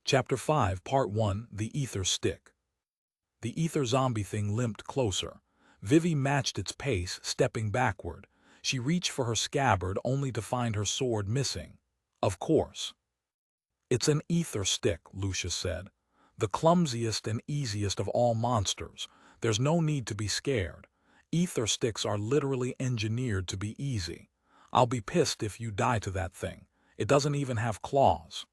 Chapter 5, Part 1, The Ether Stick. The ether zombie thing limped closer. Vivi matched its pace, stepping backward. She reached for her scabbard only to find her sword missing. Of course. It's an ether stick, Lucius said. The clumsiest and easiest of all monsters. There's no need to be scared. Ether sticks are literally engineered to be easy. I'll be pissed if you die to that thing. It doesn't even have claws.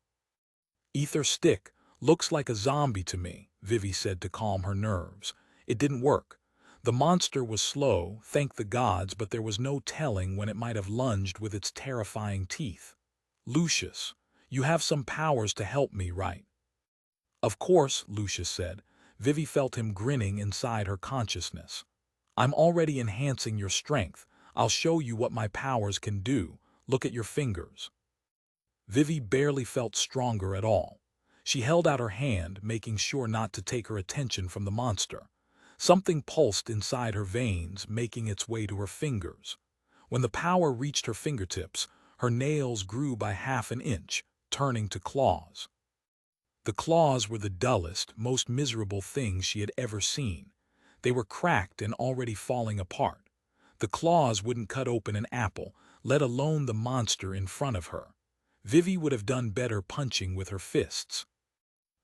Ether stick looks like a zombie to me, Vivi said to calm her nerves. It didn't work. The monster was slow, thank the gods, but there was no telling when it might have lunged with its terrifying teeth. Lucius, you have some powers to help me, right? Of course, Lucius said. Vivi felt him grinning inside her consciousness. I'm already enhancing your strength. I'll show you what my powers can do. Look at your fingers. Vivi barely felt stronger at all. She held out her hand, making sure not to take her attention from the monster. Something pulsed inside her veins, making its way to her fingers. When the power reached her fingertips, her nails grew by half an inch, turning to claws. The claws were the dullest, most miserable things she had ever seen. They were cracked and already falling apart. The claws wouldn't cut open an apple, let alone the monster in front of her. Vivi would have done better punching with her fists.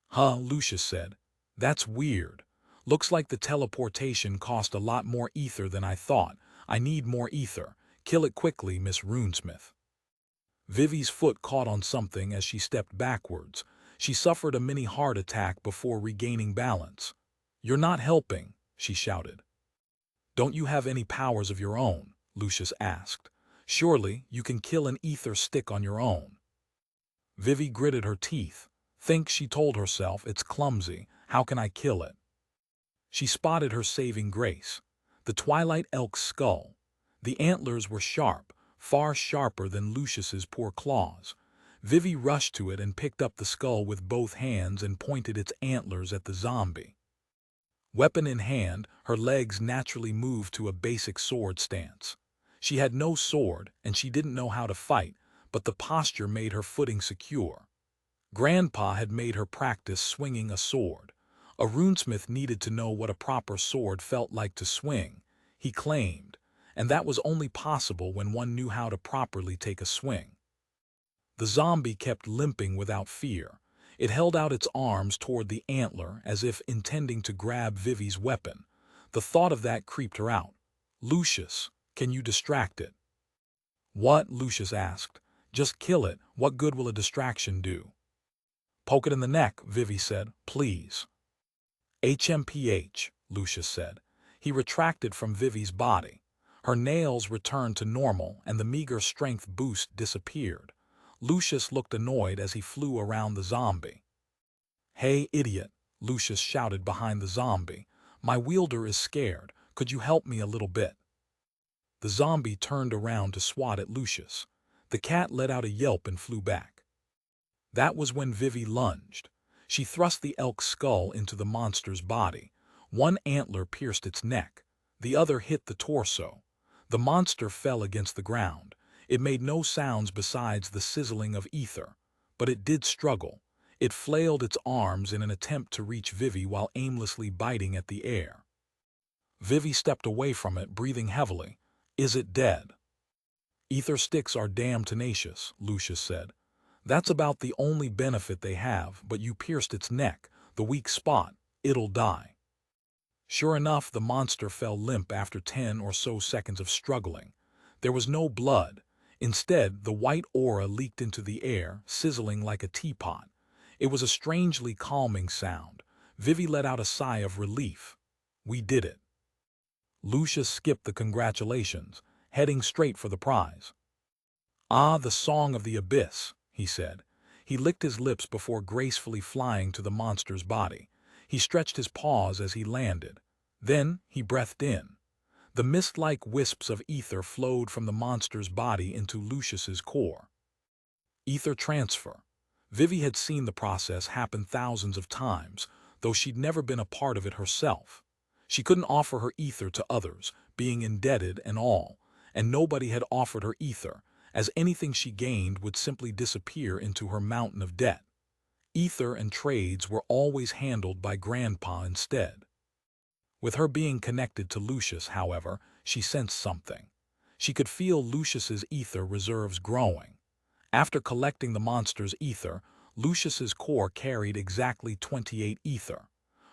Huh, Lucius said. That's weird. Looks like the teleportation cost a lot more ether than I thought. I need more ether. Kill it quickly, Miss Runesmith. Vivi's foot caught on something as she stepped backwards. She suffered a mini heart attack before regaining balance. You're not helping, she shouted. Don't you have any powers of your own? Lucius asked. Surely you can kill an ether stick on your own. Vivi gritted her teeth. Think, she told herself, it's clumsy. How can I kill it? She spotted her saving grace. The twilight elk's skull. The antlers were sharp, far sharper than Lucius's poor claws. Vivi rushed to it and picked up the skull with both hands and pointed its antlers at the zombie. Weapon in hand, her legs naturally moved to a basic sword stance. She had no sword, and she didn't know how to fight, but the posture made her footing secure. Grandpa had made her practice swinging a sword. A runesmith needed to know what a proper sword felt like to swing, he claimed, and that was only possible when one knew how to properly take a swing. The zombie kept limping without fear. It held out its arms toward the antler as if intending to grab Vivi's weapon. The thought of that creeped her out. Lucius, can you distract it? What? Lucius asked. Just kill it. What good will a distraction do? Poke it in the neck, Vivi said. Please. HMPH, Lucius said. He retracted from Vivi's body. Her nails returned to normal and the meager strength boost disappeared. Lucius looked annoyed as he flew around the zombie. Hey, idiot, Lucius shouted behind the zombie. My wielder is scared. Could you help me a little bit? The zombie turned around to swat at Lucius. The cat let out a yelp and flew back. That was when Vivi lunged. She thrust the elk's skull into the monster's body. One antler pierced its neck. The other hit the torso. The monster fell against the ground. It made no sounds besides the sizzling of ether, but it did struggle. It flailed its arms in an attempt to reach Vivi while aimlessly biting at the air. Vivi stepped away from it, breathing heavily. Is it dead? Ether sticks are damn tenacious, Lucius said. That's about the only benefit they have, but you pierced its neck, the weak spot. It'll die. Sure enough, the monster fell limp after 10 or so seconds of struggling. There was no blood. Instead, the white aura leaked into the air, sizzling like a teapot. It was a strangely calming sound. Vivi let out a sigh of relief. We did it. Lucius skipped the congratulations, heading straight for the prize. Ah, the song of the abyss, he said. He licked his lips before gracefully flying to the monster's body. He stretched his paws as he landed. Then he breathed in. The mist-like wisps of ether flowed from the monster's body into Lucius's core. Ether transfer. Vivi had seen the process happen thousands of times, though she'd never been a part of it herself. She couldn't offer her ether to others, being indebted and all, and nobody had offered her ether, as anything she gained would simply disappear into her mountain of debt. Ether and trades were always handled by Grandpa instead. With her being connected to Lucius, however, she sensed something. She could feel Lucius's ether reserves growing. After collecting the monster's ether, Lucius's core carried exactly 28 ether.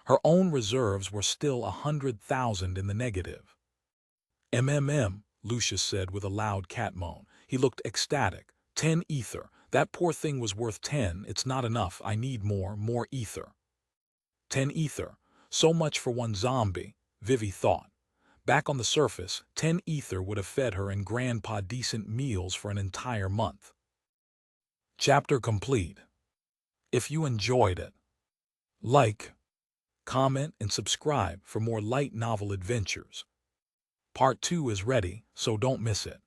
Her own reserves were still 100,000 in the negative. Lucius said with a loud cat moan. He looked ecstatic. 10 ether. That poor thing was worth 10. It's not enough. I need more ether. 10 ether. So much for one zombie, Vivi thought. Back on the surface, 10 ether would have fed her and Grandpa decent meals for an entire month. Chapter complete. If you enjoyed it, like, comment, and subscribe for more light novel adventures. Part 2 is ready, so don't miss it.